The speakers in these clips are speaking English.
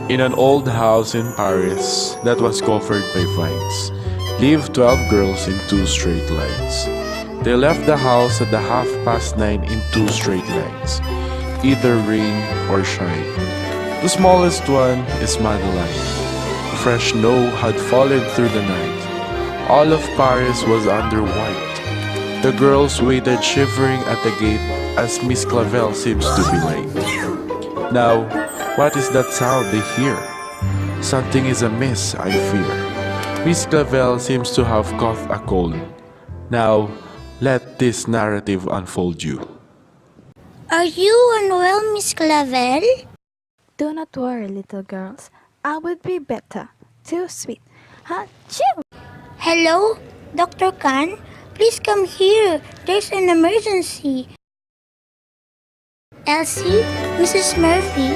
In an old house in Paris that was covered by vines, lived 12 girls in 2 straight lines. They left the house at the 9:30 in 2 straight lines, either rain or shine. The smallest one is Madeline. Fresh snow had fallen through the night. All of Paris was under white. The girls waited shivering at the gate as Miss Clavel seems to be late. Now, what is that sound they hear? Something is amiss, I fear. Miss Clavel seems to have caught a cold. Now, let this narrative unfold you. Are you unwell, Miss Clavel? Do not worry, little girls. I will be better. Too sweet. Achoo! Hello, Dr. Khan? Please come here. There's an emergency. Elsie, Mrs. Murphy.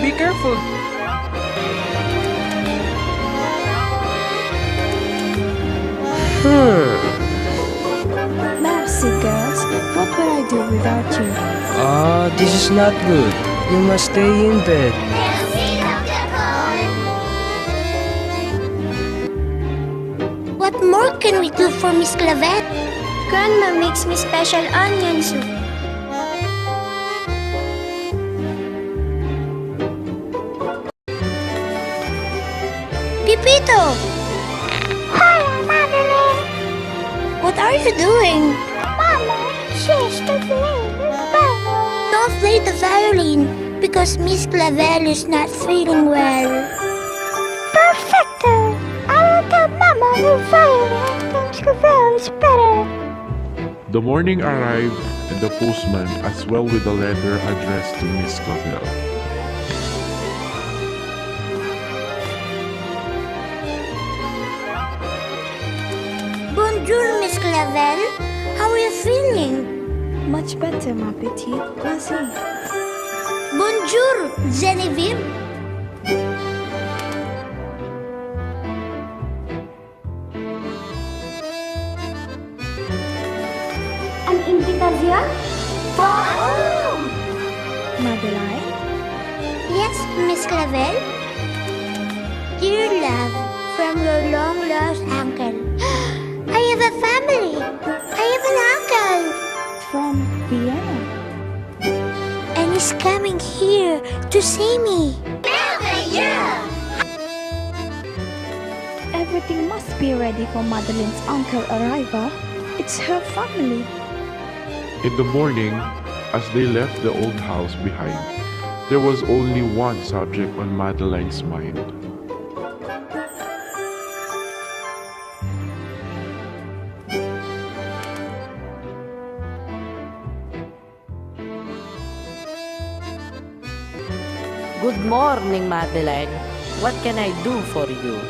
Be careful. Mercy, girls. What will I do without you? This is not good. You must stay in bed. What more can we do for Miss Clavel? Grandma makes me special onion soup. Pipito! Hi, Madeline! What are you doing? Mama, she's to play the violin. Don't play the violin because Miss Clavel is not feeling well. Perfecto! I will tell Mama the violin and Miss Clavel is better. The morning arrived and the postman as well with a letter addressed to Miss Clavel. Bonjour, Miss Clavel. How are you feeling? Much better, ma petite. Merci. Bonjour, Genevieve. An invitation? Oh! Madeline? Yes, Miss Clavel. Dear love, from your long-lost uncle. I have a family. I have an uncle. From Vienna. And he's coming here to see me. Everything must be ready for Madeline's uncle arrival. It's her family. In the morning, as they left the old house behind, there was only one subject on Madeline's mind. Good morning, Madeline. What can I do for you?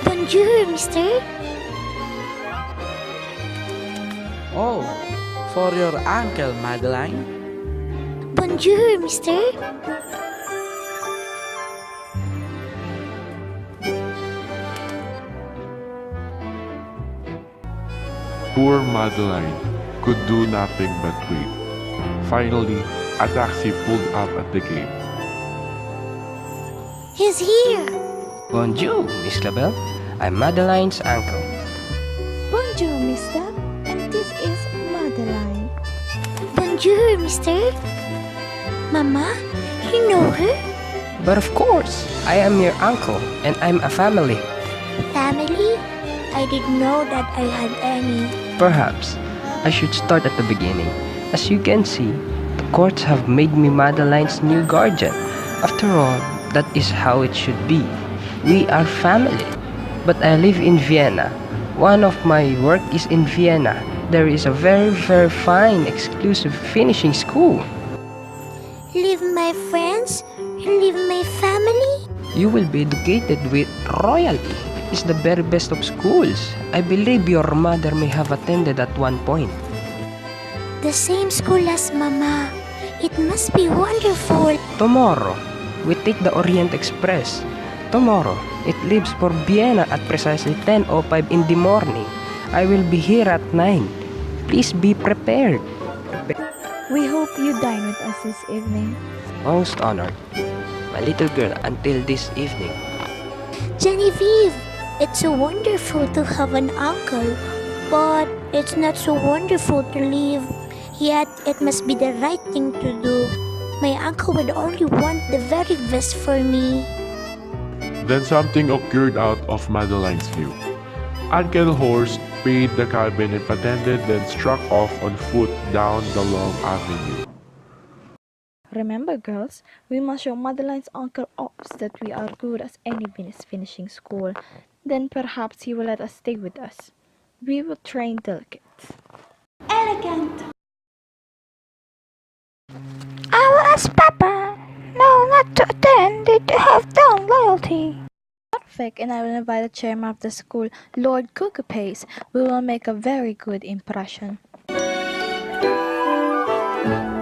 Bonjour, mister. Oh, for your uncle, Madeline? Bonjour, mister. Poor Madeline could do nothing but wait. Finally, a taxi pulled up at the gate. He's here. Bonjour, Miss Clavel. I'm Madeline's uncle. Bonjour, mister. And this is Madeline. Bonjour, mister. Mama, you know her? But of course, I am your uncle and I'm a family. Family? I didn't know that I had any. Perhaps I should start at the beginning. As you can see, the courts have made me Madeline's new guardian. After all, that is how it should be. We are family. But I live in Vienna. One of my work is in Vienna. There is a very fine exclusive finishing school. Leave my friends? Leave my family? You will be educated with royalty. It's the very best of schools. I believe your mother may have attended at one point. The same school as Mama. It must be wonderful. Tomorrow, we take the Orient Express. Tomorrow, it leaves for Vienna at precisely 10:05 in the morning. I will be here at 9. Please be prepared. We hope you dine with us this evening. Most honored, my little girl, until this evening. Genevieve, it's so wonderful to have an uncle, but it's not so wonderful to leave. Yet it must be the right thing to do. My uncle would only want the very best for me. Then something occurred out of Madeline's view. Uncle Horst paid the cabin and pretended, then struck off on foot down the long avenue. Remember, girls, we must show Madeline's Uncle Ops that we are good as any bean is finishing school. Then perhaps he will let us stay with us. We will train delegates. Elegant. I will ask Papa. No, not to attend. They have done loyalty. Perfect, and I will invite the chairman of the school, Lord Cookapace. We will make a very good impression.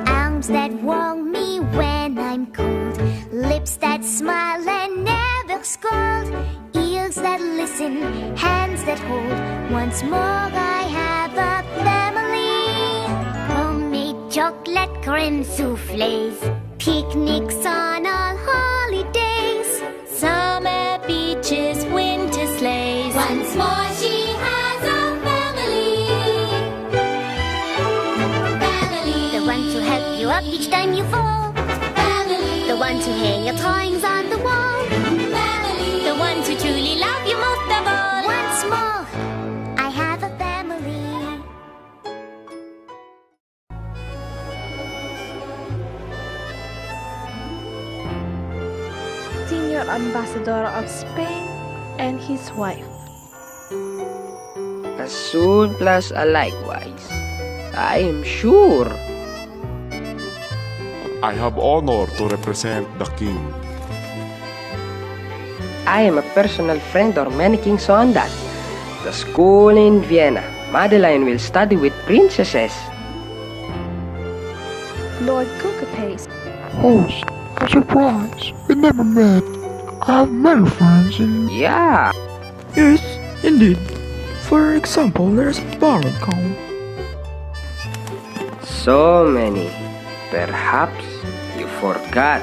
Arms that warm me when I'm cold, lips that smile and never scold, ears that listen, hands that hold. Once more I have a family. Homemade chocolate creme souffles, picnics on all holidays, summer beaches, winter sleighs. Once more she has a family. Family. The ones who help you up each time you fall. Family. The ones who hang your drawings on the wall. Family. The ones who truly love you most of all. Once more, I have a family. Senior Ambassador of Spain and his wife. As soon plus a likewise, I am sure. I have honor to represent the king. I am a personal friend or many kings on that. The school in Vienna. Madeline will study with princesses. Lord Cookapace. Host, a surprise. We never met. I have many friends in... Yeah, Yes, indeed. For example, there's Baron Count. so many. Perhaps you forgot.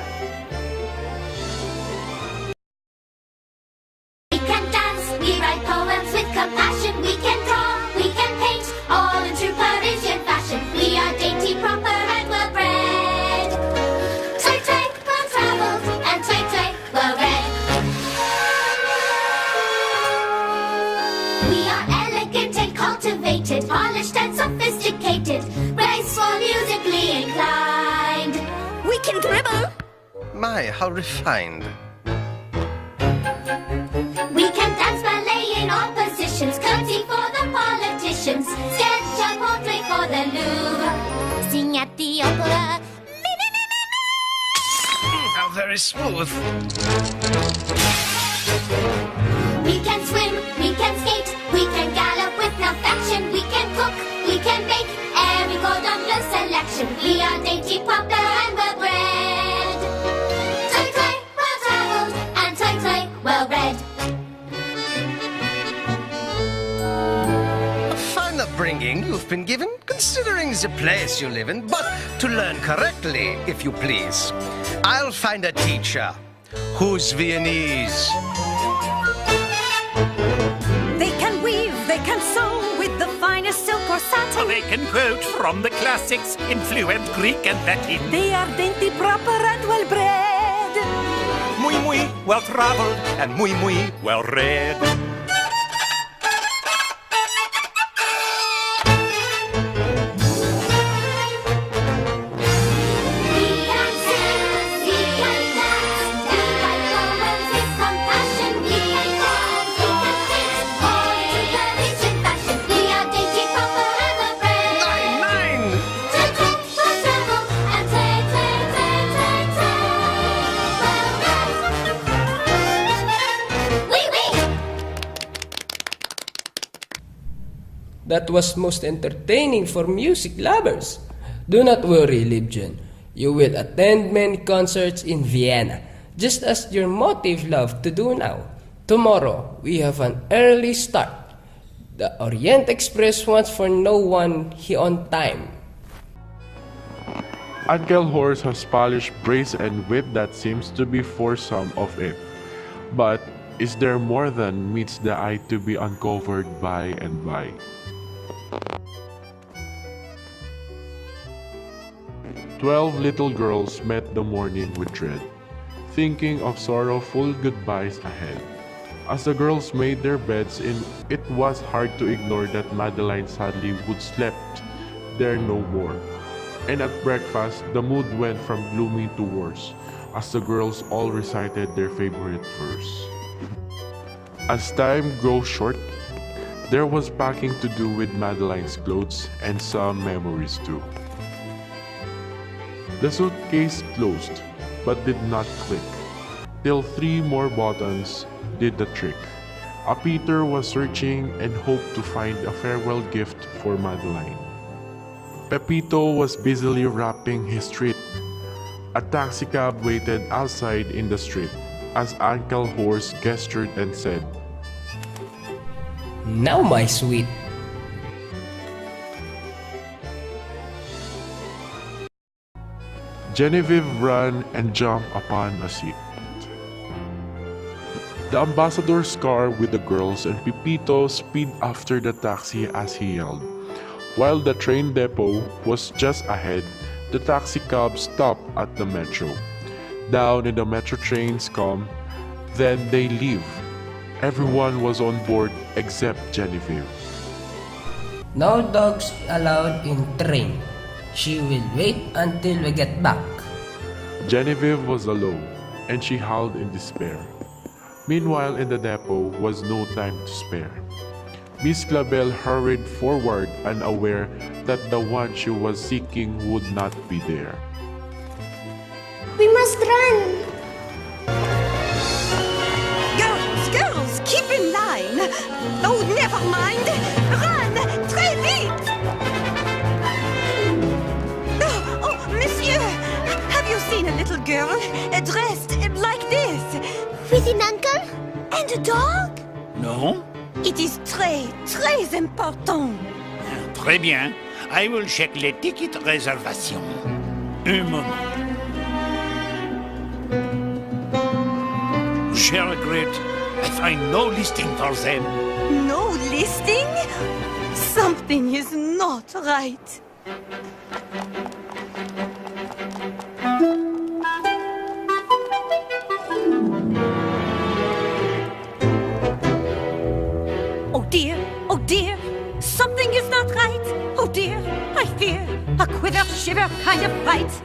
We can dance, we write poems with compassion. We can draw, we can paint, all in true Parisian fashion. We are dainty, proper, and well bred. Tay tay, well traveled, and tay tay, well read. We are elegant and cultivated, polished and sophisticated, graceful, musically inclined. We can dribble. My, how refined. We can dance ballet in all positions, curtsy for the politicians, sketch a portrait for the Louvre, sing at the opera. How very smooth. We can swim, we can skate, we can gallop with no faction, we can cook, we can bake, every cordon bleu selection. We are dainty, proper, and well bred. Tay tay, well traveled, and tay tay, well read. A fine upbringing you've been given, considering the place you live in. But to learn correctly, if you please, I'll find a teacher who's Viennese. They can weave, they can sew with the finest silk or satin. They can quote from the classics in fluent Greek and Latin. They are dainty, proper, and well bred. Muy well traveled and muy well read. We can sing, we can dance, we write poems with compassion. We can draw, we can paint, all in Parisian fashion. We are dainty, proper, and well bred. Nine! Tay tay, well traveled, and tay tay tay tay tay, well read. Oui oui. That was most entertaining for music lovers. Do not worry, Libjan. You will attend many concerts in Vienna, just as your motive love to do now. Tomorrow, we have an early start. The Orient Express wants for no one here on time. Uncle Horse has polished brace and whip that seems to be for some of it. But is there more than meets the eye to be uncovered by and by? "12 little girls met the morning with dread, thinking of sorrowful goodbyes ahead. As the girls made their beds it was hard to ignore that Madeline sadly would slept there no more. And at breakfast, the mood went from gloomy to worse, as the girls all recited their favorite verse. As time grew short, there was packing to do with Madeline's clothes and some memories too. The suitcase closed, but did not click, till 3 more buttons did the trick. A Peter was searching and hoped to find a farewell gift for Madeline. Pepito was busily wrapping his treat. A taxicab waited outside in the street, as Uncle Horse gestured and said, Now, my sweet. Genevieve ran and jumped upon a seat. The ambassador's car with the girls and Pepito speed after the taxi as he yelled. While the train depot was just ahead, the taxi cab stopped at the metro. Down in the metro trains come, then they leave. Everyone was on board except Genevieve. No dogs allowed in train. She will wait until we get back. Genevieve was alone, and she howled in despair. Meanwhile, in the depot was no time to spare. Miss Clabel hurried forward, unaware that the one she was seeking would not be there. We must run! Girls, keep in line! Oh, never mind! Run! Très vite! Oh, monsieur! Have you seen a little girl dressed like this? With an uncle? And a dog? Non? It is très important. Très bien. I will check les ticket réservation. Un moment. Je regrette. I find no listing for them. No listing? Something is not right. Oh dear, something is not right. Oh dear, I fear a quiver, shiver kind of fright.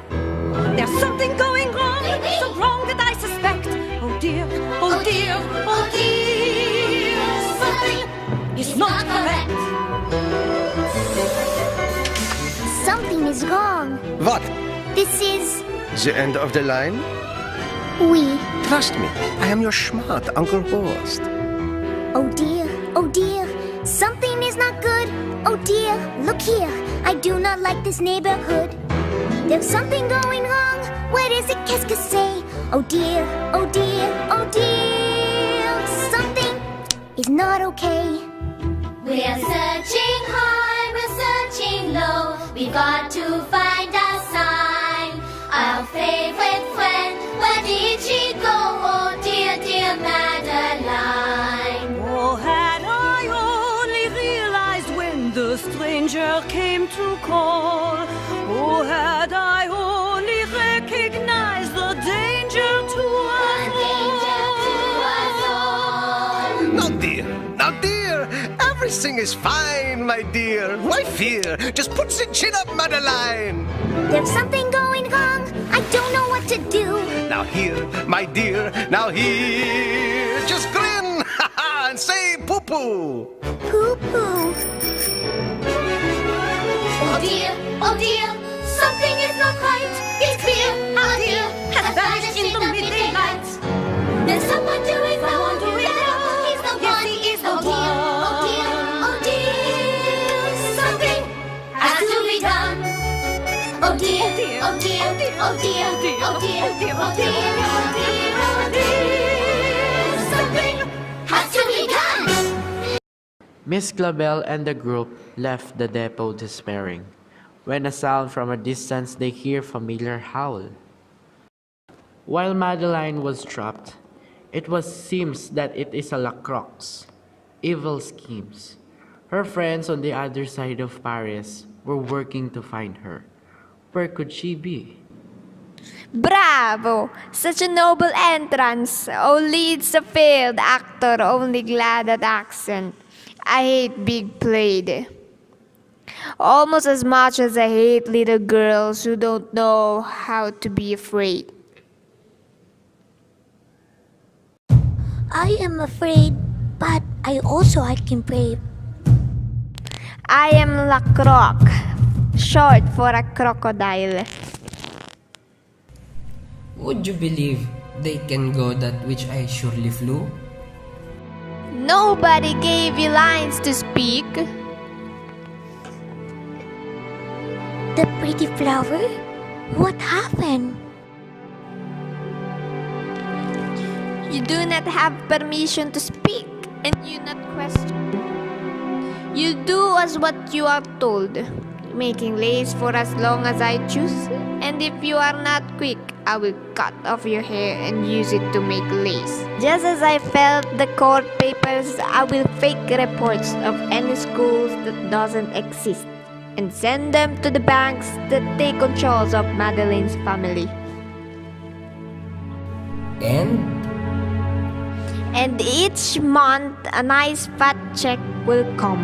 There's something going wrong, so wrong that I suspect. Oh dear, oh dear, oh dear, something is not correct. Something is wrong. What? This is... The end of the line? we. Trust me, I am your smart Uncle Horst. Oh dear, something is not good. Oh dear, look here, I do not like this neighborhood. There's something going wrong. What is it, qu'est-ce que c'est? Oh dear, oh dear, oh dear, something is not okay. We're searching high, we're searching low. We've got to find a sign. Our favorite friend, where did she go? Oh dear, dear Madeline. Oh, had I only realized when the stranger came to call. Oh, had I only recognized the danger to us all. Now dear, everything is fine, my dear. Why fear? Just put the chin up, Madeline. There's something going wrong. I don't know what to do. Now here, my dear, now here. Just grin, and say poo-poo. Poo-poo. Oh dear, something is not right. It's clear, our dear has vanished in the midday light. There's someone doing wrong. He's the one, he's the one. Oh dear, something has to be done. Oh dear, oh dear, oh dear, oh dear, oh dear, oh dear, oh dear, something has to be done. Miss Clabel and the group left the depot despairing. When a sound from a distance they hear familiar howl. While Madeline was trapped, it was seems that it is a Lacroix. Evil schemes. Her friends on the other side of Paris were working to find her. Where could she be? Bravo! Such a noble entrance. Only it's a failed actor, only glad at accent. I hate big played. Almost as much as I hate little girls who don't know how to be afraid. I am afraid, but I can brave. I am La Croc, short for a crocodile. Would you believe they can go that which I surely flew? Nobody gave you lines to speak. The pretty flower? What happened? You do not have permission to speak, and you not question. You do as what you are told, making lace for as long as I choose, and if you are not quick, I will cut off your hair and use it to make lace. Just as I felt the court papers, I will fake reports of any schools that doesn't exist and send them to the banks that take control of Madeline's family. And each month, a nice fat check will come.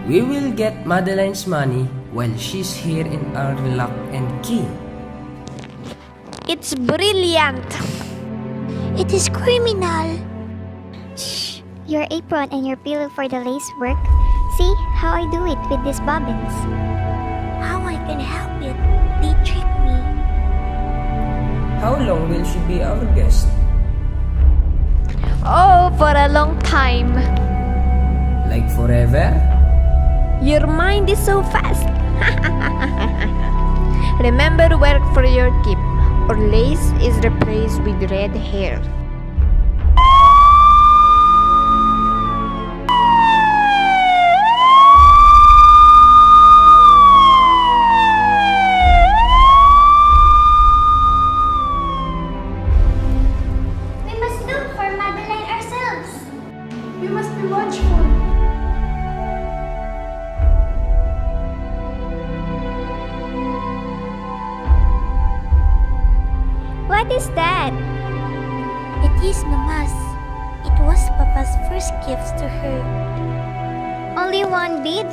We will get Madeline's money while she's here in our lock and key. It's brilliant. It is criminal. Shh! Your apron and your pillow for the lace work. See how I do it with these bobbins. How I can help it? They trick me. How long will she be our guest? Oh, for a long time. Like forever? Your mind is so fast. Remember to work for your keep, or lace is replaced with red hair. We must look for Madeline ourselves. We must be watchful. What is that? It is Mama's. It was Papa's first gift to her. Only one bead?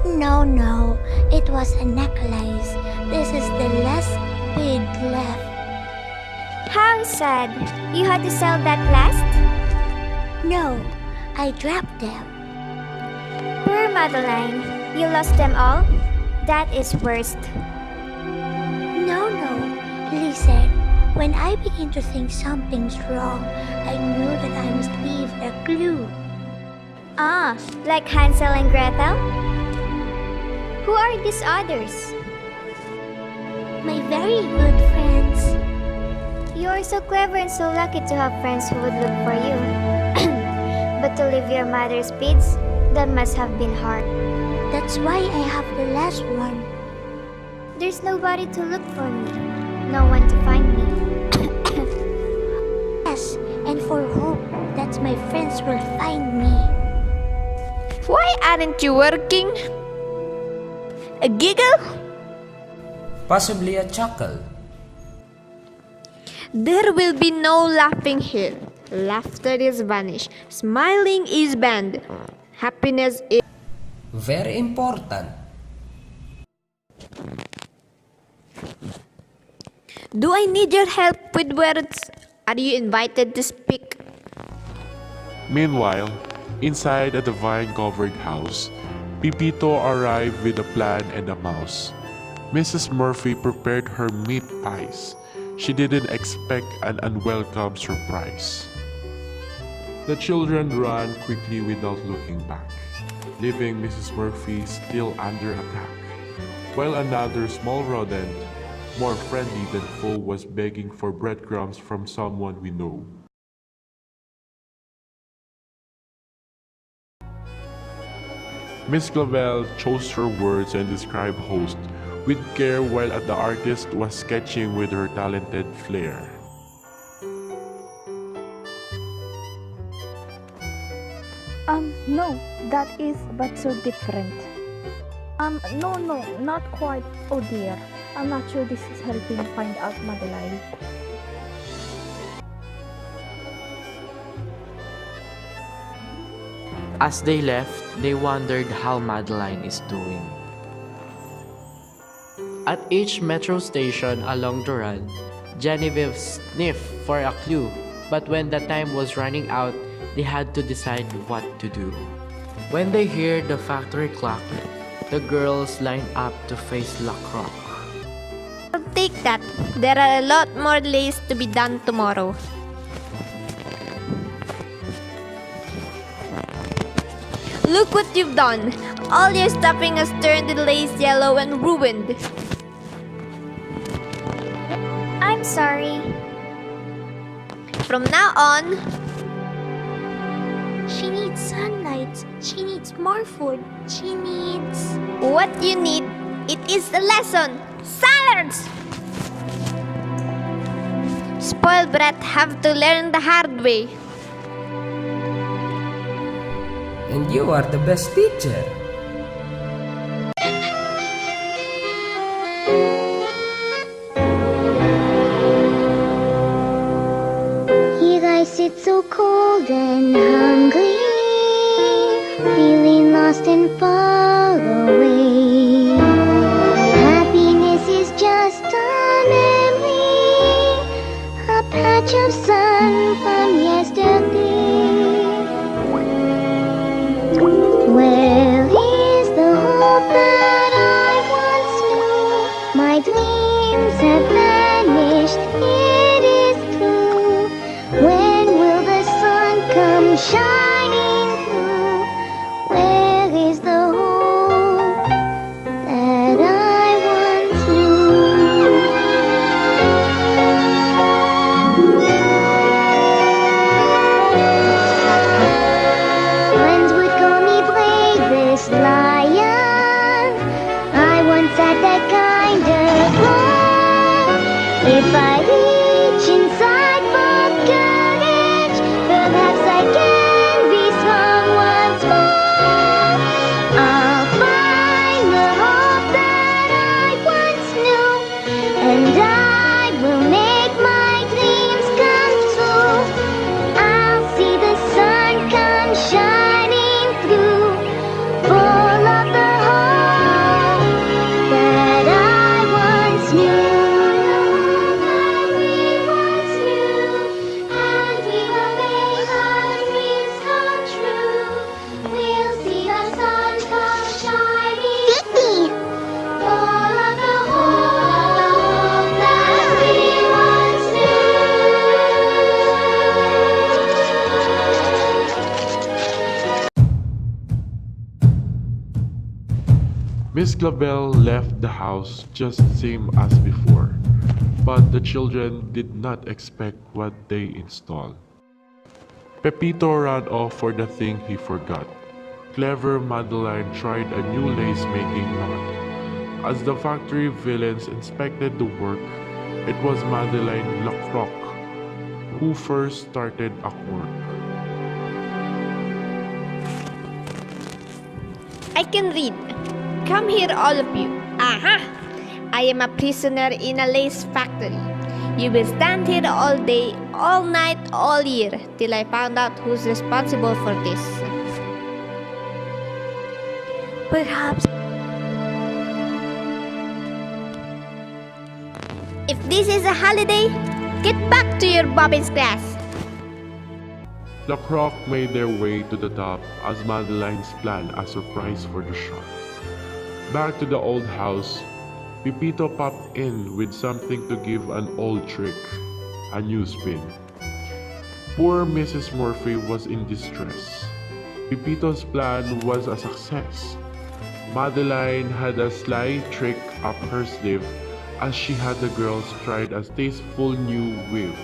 No. It was a necklace. This is the last bead left. How sad. You had to sell that last? No, I dropped them. Poor Madeline. You lost them all? That is worst. No. Listen, when I begin to think something's wrong, I knew that I must leave a clue. Ah, like Hansel and Gretel? Who are these others? My very good friends. You are so clever and so lucky to have friends who would look for you. But to leave your mother's beads, that must have been hard. That's why I have the last one. There's nobody to look for me. No one to find me. Yes, and for hope that my friends will find me. Why aren't you working? A giggle? Possibly a chuckle. There will be no laughing here. Laughter is vanished. Smiling is banned. Happiness is... Very important. Do I need your help with words? Are you invited to speak? Meanwhile, inside at the vine-covered house, Pipito arrived with a plan and a mouse. Mrs. Murphy prepared her meat pies. She didn't expect an unwelcome surprise. The children ran quickly without looking back, leaving Mrs. Murphy still under attack, while another small rodent, more friendly than foe, was begging for breadcrumbs from someone we know. Miss Clavel chose her words and described host with care while the artist was sketching with her talented flair. No, that is but so different. No, not quite. Oh dear, I'm not sure this is helping find out Madeline. As they left, they wondered how Madeline is doing. At each metro station along the run, Genevieve sniffed for a clue, but when the time was running out, they had to decide what to do. When they hear the factory clock, the girls line up to face La Croc. I'll take that. There are a lot more lays to be done tomorrow. Look what you've done. All your stuffing has turned the lace yellow and ruined. I'm sorry. From now on, She needs sunlight. She needs more food. She needs... what you need, it is a lesson. Silence! Spoiled brat have to learn the hard way. And you are the best teacher. Here I sit so cold and hungry, feeling lost and far away. Happiness is just a memory, a patch of sun from yesterday. Where is the hope that I once knew? My dreams have vanished, it is true. When will the sun come shining through? Where is the hope that I once knew? Friends would call me bravest lion. I once had that kind of love. If I reach inside for courage, perhaps I can be strong once more. I'll find the hope that I once knew, and I will make my dreams come true. I'll see the sun come shining through, full of the hope that I once knew. That we once knew, and we will make our dreams come true. We'll see the sun come shining through, full of the hope that we once knew. Miss Clavel left the house just same as before, but the children did not expect what they installed. Pepito ran off for the thing he forgot. Clever Madeline tried a new lace-making knot. As the factory villains inspected the work, it was Madeline Lacroix who first started at work. I can read. Come here, all of you. Aha! I am a prisoner in a lace factory. You will stand here all day, all night, all year, till I find out who's responsible for this. Perhaps If this is a holiday, get back to your bobbins class. Lacroix made their way to the top as Madeline's planned a surprise for the shop. Back to the old house, Pepito popped in with something to give an old trick, a new spin. Poor Mrs. Murphy was in distress. Pepito's plan was a success. Madeline had a sly trick up her sleeve as she had the girls try a tasteful new weave.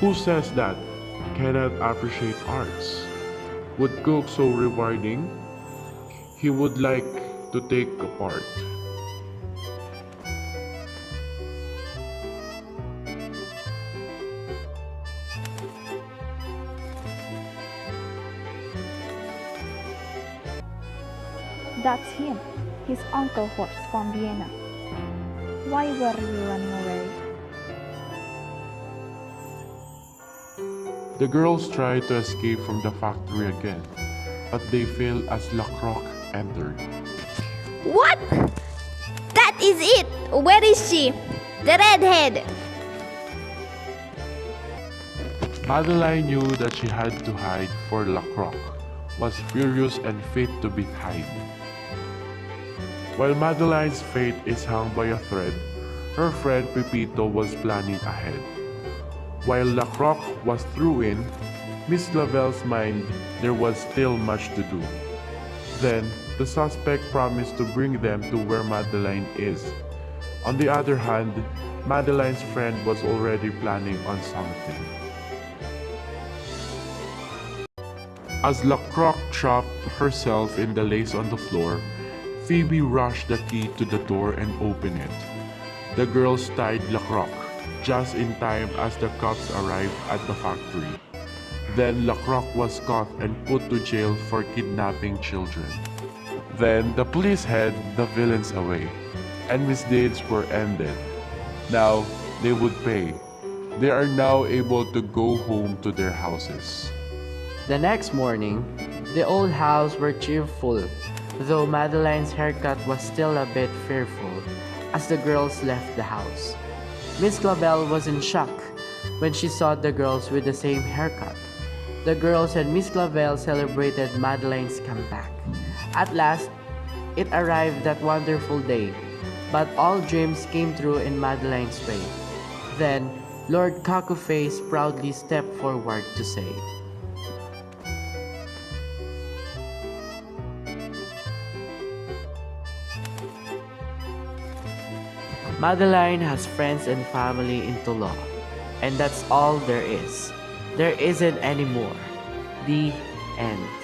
Who says that cannot appreciate arts? Would cook so rewarding? he would like to take apart. That's him, his Uncle Horst from Vienna. Why were you running away? The girls tried to escape from the factory again, but they failed as Lacroix entered. What? That is it! Where is she? The redhead! Madeline knew that she had to hide, for Lacroix was furious and fit to be tied. While Madeline's fate is hung by a thread, her friend Pepito was planning ahead. While Lacroix was through in Miss Lavelle's mind, there was still much to do. Then, the suspect promised to bring them to where Madeline is. On the other hand, Madeline's friend was already planning on something. As Lacroix chopped herself in the lace on the floor, Phoebe rushed the key to the door and opened it. The girls tied Lacroix just in time as the cops arrived at the factory. Then Lacroix was caught and put to jail for kidnapping children. Then the police had the villains away, and misdeeds were ended. Now they would pay. They are now able to go home to their houses. The next morning, the old house were cheerful, though Madeline's haircut was still a bit fearful as the girls left the house. Miss Lavelle was in shock when she saw the girls with the same haircut. The girls and Miss Lavelle celebrated Madeline's comeback. At last, it arrived that wonderful day, but all dreams came true in Madeline's way. Then, Lord Cockleface proudly stepped forward to say, Madeline has friends and family in Toulon, and that's all there is. There isn't any more. The end.